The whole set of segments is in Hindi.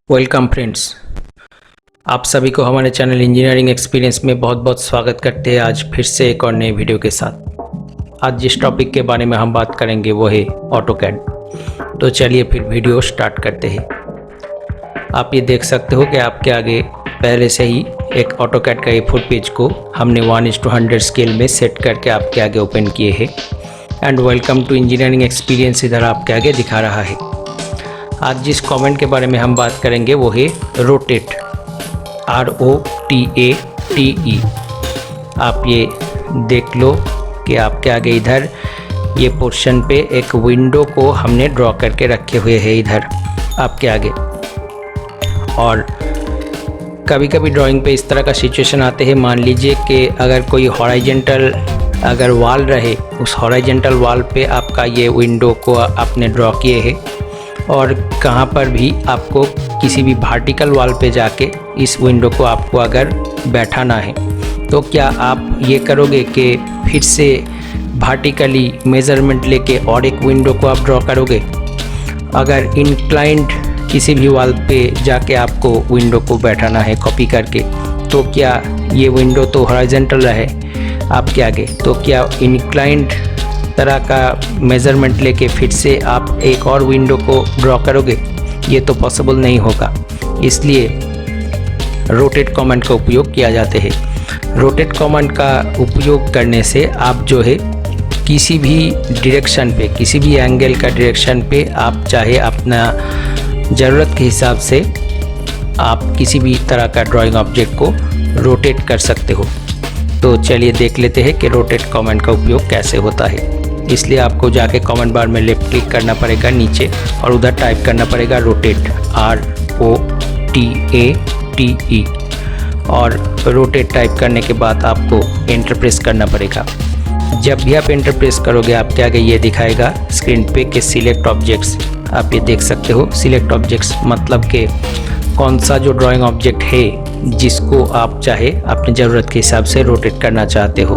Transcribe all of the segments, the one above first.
वेलकम फ्रेंड्स, आप सभी को हमारे चैनल इंजीनियरिंग एक्सपीरियंस में बहुत बहुत स्वागत करते हैं। आज फिर से एक और नए वीडियो के साथ। आज जिस टॉपिक के बारे में हम बात करेंगे वो है ऑटोकैड। तो चलिए फिर वीडियो स्टार्ट करते हैं। आप ये देख सकते हो कि आपके आगे पहले से ही एक ऑटोकैड का A4 पेज को हमने 1:100 स्केल में सेट करके आपके आगे ओपन किए हैं। And welcome to engineering experience इधर आपके आगे दिखा रहा है। आज जिस कमेंट के बारे में हम बात करेंगे वो है रोटेट, ROTATE। आप ये देख लो कि आपके आगे इधर ये पोर्शन पे एक विंडो को हमने ड्रॉ करके रखे हुए हैं इधर आपके आगे। और कभी कभी ड्राइंग पे इस तरह का सिचुएशन आते हैं। मान लीजिए कि अगर कोई हॉरिजॉन्टल अगर वॉल रहे, उस हॉरिजॉन्टल वॉल पे आपका ये विंडो को आपने ड्रॉ किए हैं और कहाँ पर भी आपको किसी भी वर्टिकल वॉल पे जाके इस विंडो को आपको अगर बैठाना है तो क्या आप ये करोगे कि फिर से वर्टिकली मेज़रमेंट लेके और एक विंडो को आप ड्रॉ करोगे? अगर इंक्लाइंड किसी भी वॉल पे जाके आपको विंडो को बैठाना है कॉपी करके, तो क्या ये विंडो तो हॉरिजॉन्टल रहे आपके आगे, तो क्या इंक्लाइंड तरह का मेज़रमेंट लेके फिर से आप एक और विंडो को ड्रॉ करोगे? ये तो पॉसिबल नहीं होगा। इसलिए रोटेट कमांड का उपयोग किया जाता है। रोटेट कमांड का उपयोग करने से आप जो है किसी भी डायरेक्शन पे, किसी भी एंगल का डायरेक्शन पे आप चाहे अपना ज़रूरत के हिसाब से आप किसी भी तरह का ड्राइंग ऑब्जेक्ट को रोटेट कर सकते हो। तो चलिए देख लेते हैं कि रोटेट कमांड का उपयोग कैसे होता है। इसलिए आपको जाके कमेंट बार में लेफ्ट क्लिक करना पड़ेगा नीचे और उधर टाइप करना पड़ेगा रोटेट, ROTATE। और रोटेट टाइप करने के बाद आपको एंटर प्रेस करना पड़ेगा। जब भी आप एंटर प्रेस करोगे आपके आगे ये दिखाएगा स्क्रीन पे कि सिलेक्ट ऑब्जेक्ट्स। आप ये देख सकते हो सिलेक्ट ऑब्जेक्ट्स मतलब कि कौन सा जो ड्राइंग ऑब्जेक्ट है जिसको आप चाहे अपनी ज़रूरत के हिसाब से रोटेट करना चाहते हो।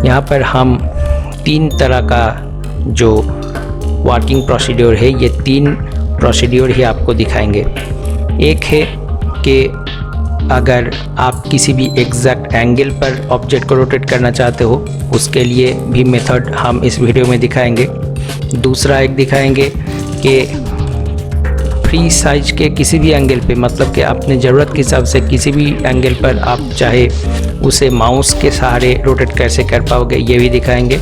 यहाँ पर हम 3 तरह का जो वर्किंग प्रोसीड्योर है, ये 3 प्रोसीड्योर ही आपको दिखाएंगे। एक है कि अगर आप किसी भी एग्जैक्ट एंगल पर ऑब्जेक्ट को रोटेट करना चाहते हो, उसके लिए भी मेथड हम इस वीडियो में दिखाएंगे। दूसरा एक दिखाएंगे कि फ्री साइज के किसी भी एंगल पे, मतलब कि अपने ज़रूरत के हिसाब से किसी भी एंगल पर आप चाहे उसे माउस के सहारे रोटेट कैसे कर पाओगे, ये भी दिखाएंगे।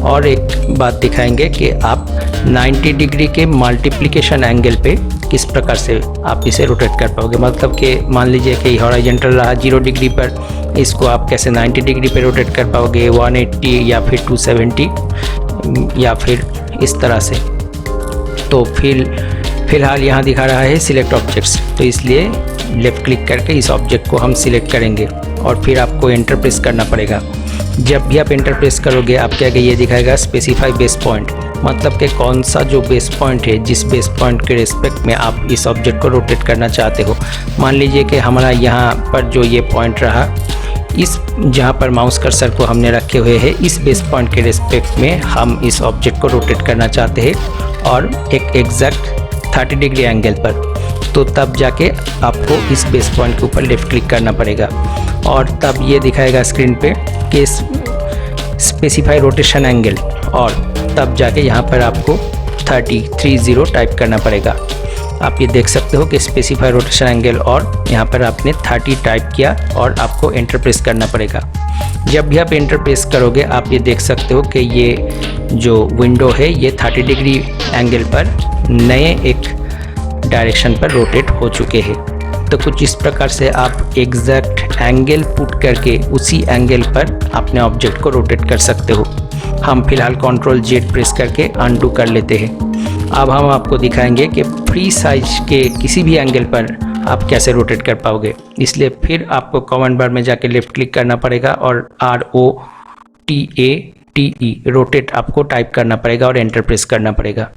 और एक बात दिखाएंगे कि आप 90 डिग्री के मल्टीप्लिकेशन एंगल पे किस प्रकार से आप इसे रोटेट कर पाओगे। मतलब कि मान लीजिए कि हॉरिजॉन्टल रहा 0 डिग्री पर, इसको आप कैसे 90 डिग्री पे रोटेट कर पाओगे, 180 या फिर 270 या फिर इस तरह से। तो फिलहाल यहाँ दिखा रहा है सिलेक्ट ऑब्जेक्ट्स, तो इसलिए लेफ़्ट क्लिक करके इस ऑब्जेक्ट को हम सिलेक्ट करेंगे और फिर आपको एंटर प्रेस करना पड़ेगा। जब भी आप एंटर प्रेस करोगे आपके आगे ये दिखाएगा स्पेसिफाई बेस पॉइंट, मतलब कि कौन सा जो बेस पॉइंट है, जिस बेस पॉइंट के रिस्पेक्ट में आप इस ऑब्जेक्ट को रोटेट करना चाहते हो। मान लीजिए कि हमारा यहाँ पर जो ये पॉइंट रहा, इस जहाँ पर माउस कर्सर को हमने रखे हुए हैं, इस बेस पॉइंट के रिस्पेक्ट में हम इस ऑब्जेक्ट को रोटेट करना चाहते हैं और एक एग्जैक्ट 30 डिग्री एंगल पर। तो तब जाके आपको इस बेस पॉइंट के ऊपर लेफ़्ट क्लिक करना पड़ेगा और तब ये दिखाएगा स्क्रीन पे कि स्पेसिफाई रोटेशन एंगल, और तब जाके यहाँ पर आपको 30 टाइप करना पड़ेगा। आप ये देख सकते हो कि स्पेसिफाई रोटेशन एंगल, और यहाँ पर आपने 30 टाइप किया और आपको एंटर प्रेस करना पड़ेगा। जब भी आप एंटर प्रेस करोगे आप ये देख सकते हो कि ये जो विंडो है ये 30 डिग्री एंगल पर नए एक डायरेक्शन पर रोटेट हो चुके हैं। तो कुछ इस प्रकार से आप एग्जैक्ट एंगल पुट करके उसी एंगल पर अपने ऑब्जेक्ट को रोटेट कर सकते हो। हम फिलहाल Ctrl+Z प्रेस करके अनडू कर लेते हैं। अब हम आपको दिखाएंगे कि फ्री साइज के किसी भी एंगल पर आप कैसे रोटेट कर पाओगे। इसलिए फिर आपको कमेंट बार में जाके लेफ़्ट क्लिक करना पड़ेगा और ROTATE रोटेट आपको टाइप करना पड़ेगा और एंटर प्रेस करना पड़ेगा।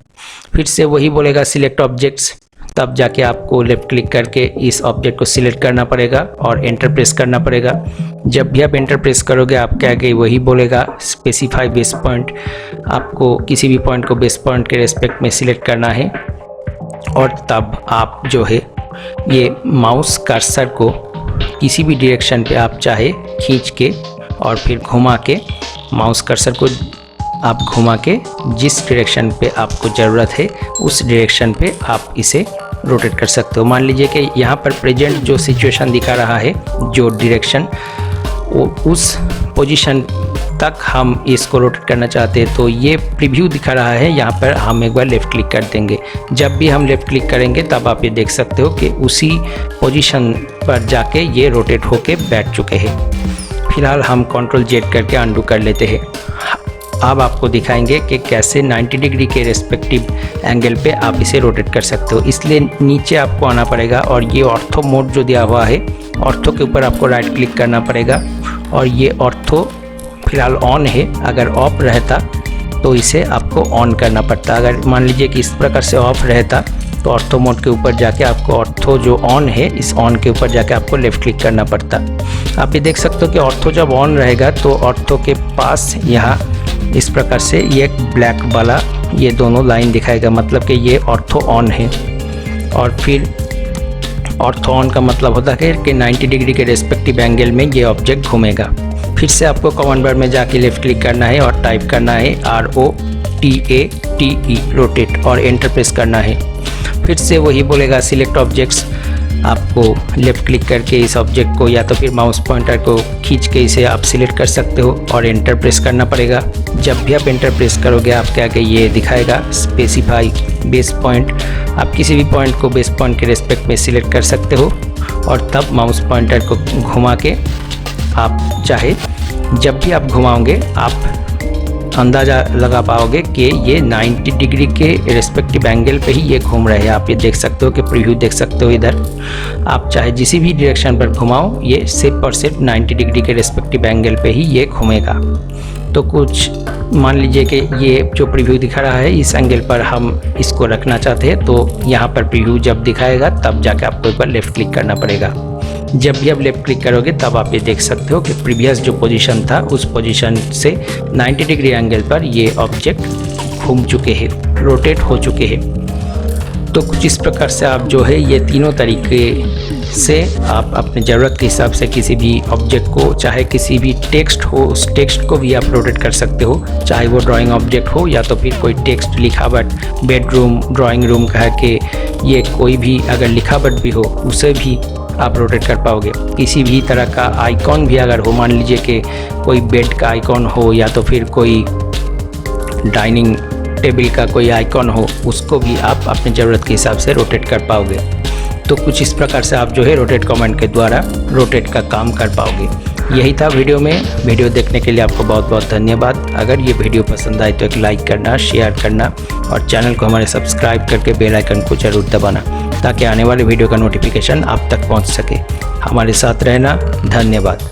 फिर से वही बोलेगा सिलेक्ट ऑब्जेक्ट्स, तब जाके आपको लेफ़्ट क्लिक करके इस ऑब्जेक्ट को सिलेक्ट करना पड़ेगा और एंटर प्रेस करना पड़ेगा। जब भी आप एंटर प्रेस करोगे आपके आगे वही बोलेगा स्पेसिफाई बेस पॉइंट, आपको किसी भी पॉइंट को बेस पॉइंट के रेस्पेक्ट में सिलेक्ट करना है और तब आप जो है ये माउस कर्सर को किसी भी डायरेक्शन पे आप चाहे खींच के और फिर घुमा के, माउस कर्सर को आप घुमा के जिस डायरेक्शन पे आपको ज़रूरत है उस डायरेक्शन पे आप इसे रोटेट कर सकते हो। मान लीजिए कि यहाँ पर प्रेजेंट जो सिचुएशन दिखा रहा है, जो डायरेक्शन, उस पोजीशन तक हम इसको रोटेट करना चाहते हैं, तो ये प्रीव्यू दिखा रहा है। यहाँ पर हम एक बार लेफ़्ट क्लिक कर देंगे। जब भी हम लेफ़्ट क्लिक करेंगे तब आप ये देख सकते हो कि उसी पोजीशन पर जाके ये रोटेट होके बैठ चुके हैं। फिलहाल हम Ctrl+Z करके अंडू कर लेते हैं। अब आपको दिखाएंगे कि कैसे 90 डिग्री के रेस्पेक्टिव एंगल पे आप इसे रोटेट कर सकते हो। इसलिए नीचे आपको आना पड़ेगा और ये ऑर्थो मोड जो दिया हुआ है, ऑर्थो के ऊपर आपको राइट क्लिक करना पड़ेगा और ये ऑर्थो फिलहाल ऑन है। अगर ऑफ रहता तो इसे आपको ऑन करना पड़ता। अगर मान लीजिए कि इस प्रकार से ऑफ रहता तो ऑर्थो मोड के ऊपर जाके आपको ऑर्थो जो ऑन है, इस ऑन के ऊपर जाके आपको लेफ़्ट क्लिक करना पड़ता। आप ये देख सकते हो कि ऑर्थो जब ऑन रहेगा तो ऑर्थो के पास यहाँ इस प्रकार से ये एक ब्लैक वाला ये दोनों लाइन दिखाएगा, मतलब कि ये ऑर्थो ऑन है। और फिर ऑर्थो ऑन का मतलब होता है कि 90 डिग्री के रेस्पेक्टिव एंगल में ये ऑब्जेक्ट घूमेगा। फिर से आपको कमांड बार में जाके लेफ़्ट क्लिक करना है और टाइप करना है ROTATE रोटेट और एंटर प्रेस करना है। फिर से वही बोलेगा सिलेक्ट ऑब्जेक्ट्स। आपको लेफ़्ट क्लिक करके इस ऑब्जेक्ट को या तो फिर माउस पॉइंटर को खींच के इसे आप सिलेक्ट कर सकते हो और एंटर प्रेस करना पड़ेगा। जब भी आप एंटर प्रेस करोगे आपके आगे ये दिखाएगा स्पेसिफाई बेस पॉइंट। आप किसी भी पॉइंट को बेस पॉइंट के रेस्पेक्ट में सिलेक्ट कर सकते हो और तब माउस पॉइंटर को घुमा के आप चाहे जब भी आप घुमाओगे आप अंदाज़ा लगा पाओगे कि ये 90 डिग्री के रेस्पेक्टिव एंगल पे ही ये घूम रहे हैं। आप ये देख सकते हो कि प्रीव्यू देख सकते हो इधर। आप चाहे जिस भी डायरेक्शन पर घुमाओ ये सिर्फ और सिर्फ 90 डिग्री के रेस्पेक्टिव एंगल पे ही ये घूमेगा। तो कुछ मान लीजिए कि ये जो प्रीव्यू दिखा रहा है इस एंगल पर हम इसको रखना चाहते हैं, तो यहाँ पर प्रीव्यू जब दिखाएगा तब जाके आपको एक बार लेफ़्ट क्लिक करना पड़ेगा। जब भी आप लेफ़्ट क्लिक करोगे तब आप ये देख सकते हो कि प्रीवियस जो पोजीशन था उस पोजीशन से 90 डिग्री एंगल पर ये ऑब्जेक्ट घूम चुके हैं, रोटेट हो चुके हैं। तो कुछ इस प्रकार से आप जो है ये तीनों तरीके से आप अपने ज़रूरत के हिसाब से किसी भी ऑब्जेक्ट को, चाहे किसी भी टेक्स्ट हो उस टेक्स्ट को भी आप रोटेट कर सकते हो, चाहे वो ड्राइंग ऑब्जेक्ट हो या तो फिर कोई टेक्स्ट लिखावट, बेडरूम, ड्राइंग रूम कह के ये कोई भी अगर लिखावट भी हो उसे भी आप रोटेट कर पाओगे। किसी भी तरह का आइकॉन भी अगर हो, मान लीजिए कि कोई बेड का आइकॉन हो या तो फिर कोई डाइनिंग टेबल का कोई आइकॉन हो, उसको भी आप अपने ज़रूरत के हिसाब से रोटेट कर पाओगे। तो कुछ इस प्रकार से आप जो है रोटेट कमांड के द्वारा रोटेट का काम कर पाओगे। यही था वीडियो में। वीडियो देखने के लिए आपको बहुत बहुत धन्यवाद। अगर ये वीडियो पसंद आए तो एक लाइक करना, शेयर करना और चैनल को हमारे सब्सक्राइब करके बेल आइकन को जरूर दबाना ताकि आने वाले वीडियो का नोटिफिकेशन आप तक पहुंच सके। हमारे साथ रहना। धन्यवाद।